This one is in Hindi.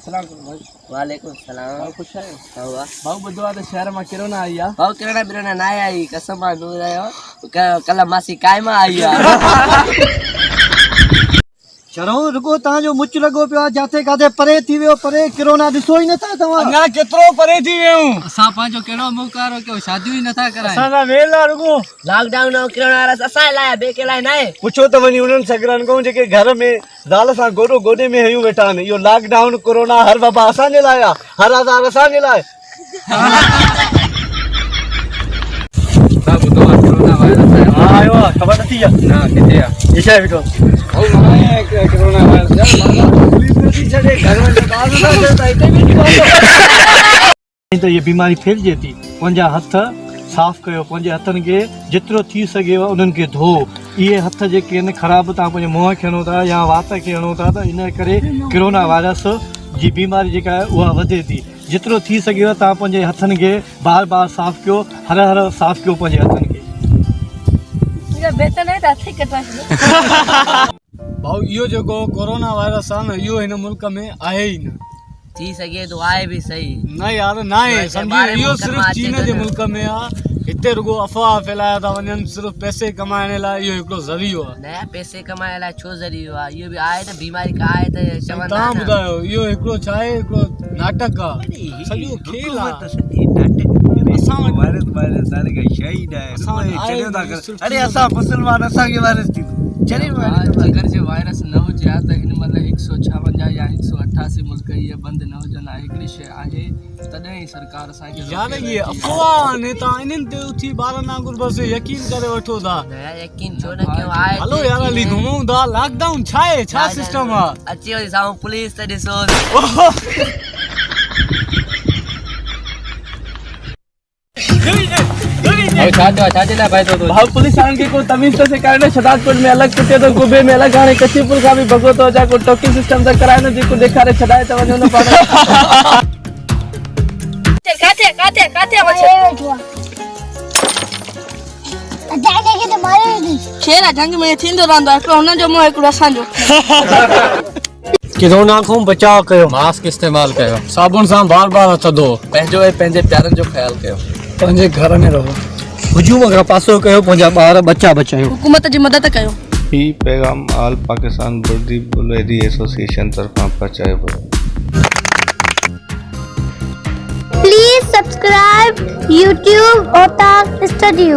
સલામ ભાઈ. वालेकुम सलाम. ભાવ ખુશ છે? हुआ ભાવ બધું આ તો શહેરમાં કિરોના આયા. भाव किरणा बिरणा ना आई कसम नो रहे हो कल मासी काय में आई चलो रुको तव्हां जो मुच लॻो पियो आहे जाते काथे परे थी वियो परे किरोना ॾिसो ई नथा तव्हां अञा केतिरो परे थी वियूं. असां पंहिंजो कहिड़ो मुंहुं कारो कयो शादियूं ई नथा करायूं. असांजा वेला रुको लॉकडाउन और किरणा रस असा लाया बे के लाए नाए पुछो त वञी उन्हनि सगरनि खां जेके घर में ज़ाल सां गोॾो गोॾे में हयूं वेठा आहिनि इहो लॉकडाउन कोरोना हर बाबा असांजे लाइ आहे हर आज़ार असांजे लाइ ॿुधो आहे कोरोना वायरस आहे. हा आयो आहे ख़बर नथी आहे ना किथे आहे ये छा आहे वेठो भाऊ मां कोरोना वायरस पुलिस नथी छॾे घर में ॿार नथा छॾे त हिते बि त इहा बीमारी फैलिजे थी पंहिंजा हथ साफ़ कयो पंहिंजे हथनि खे जेतिरो थी सघेव उन्हनि खे धो इहे हथ जेके आहिनि ख़राब तव्हां पंहिंजे मुंहं खे हणो था या वात खे हणो था त इन करे कोरोना वायरस जी बीमारी जेका आहे उहा वधे थी जेतिरो थी सघेव तव्हां पंहिंजे हथनि खे बार बार साफ़ कयो हर हर साफ़ कयो पंहिंजे हथनि खे भाऊ इहो जेको कोरोना वायरस आहे न इहो हिन मुल्क में आहे ई न. थी सके तो आए भी सही न यार न आहे सम्झी इहो सिर्फ़ चीन जे मुल्क में आहे. हिते रुगो अफ़वाह फैलाया था वञनि सिर्फ़ पैसे कमाइण लाइ इहो हिकिड़ो ज़रियो आहे. नया पैसे कमाइण लाइ छो ज़रियो आहे इहो बि आहे त बीमारी का आहे त चवंदा तव्हां न. ॿुधायो इहो हिकिड़ो छा आहे हिकिड़ो नाटक आहे सॼो खेल आहे. असां वटि अरे असां मुसलमान असांखे वायरस थी अगर जे वायरस न हुजे हा त हिन महिल 156 या 188 मुल्क इहे बंदि न हुजनि आहे हिकिड़ी शइ आहे तॾहिं ई सरकार असांखे यार ये अफ़वाह ने तव्हां इन्हनि ते उथी ॿारनि वांगुरु बसि यकीन करे वठो था. नया यकीन छो न कयो आहे हलो यार हली घुमूं था लॉकडाउन छा आहे छा सिस्टम आहे. अची वई साम्हूं पुलिस त ॾिसो छाजे लाइ फ़ाइदो थो भाउ पुलिस वारनि खे को तमीज़ थो सेखारे शहदादपुर में अलॻि कुटे थो कुबे में अलॻि हाणे कशीपुर खां बि भॻो थो अचां को टोकिंग सिस्टम त कराए न जेको ॾेखारे छॾाए त वञो न पाण. शेर जंग में थींदो रहंदो आहे हुन जो मुंहुं हिकिड़ो असांजो. किरोना खां बचाव कयो मास्क इस्तेमाल कयो साबुण सां बार बार हथ धो पंहिंजो ऐं पंहिंजे प्यारनि जो ख़्यालु कयो पंहिंजे घर में रहो हुजूम खां पासो कयो पंहिंजा ॿार बचा बचायो हुकूमत जी मदद कयो. ही पैगाम आल पाकिस्तान बुर्दी बुलेरी एसोसिएशन तरफां पहुचायो वियो. Please subscribe YouTube Otak Studio.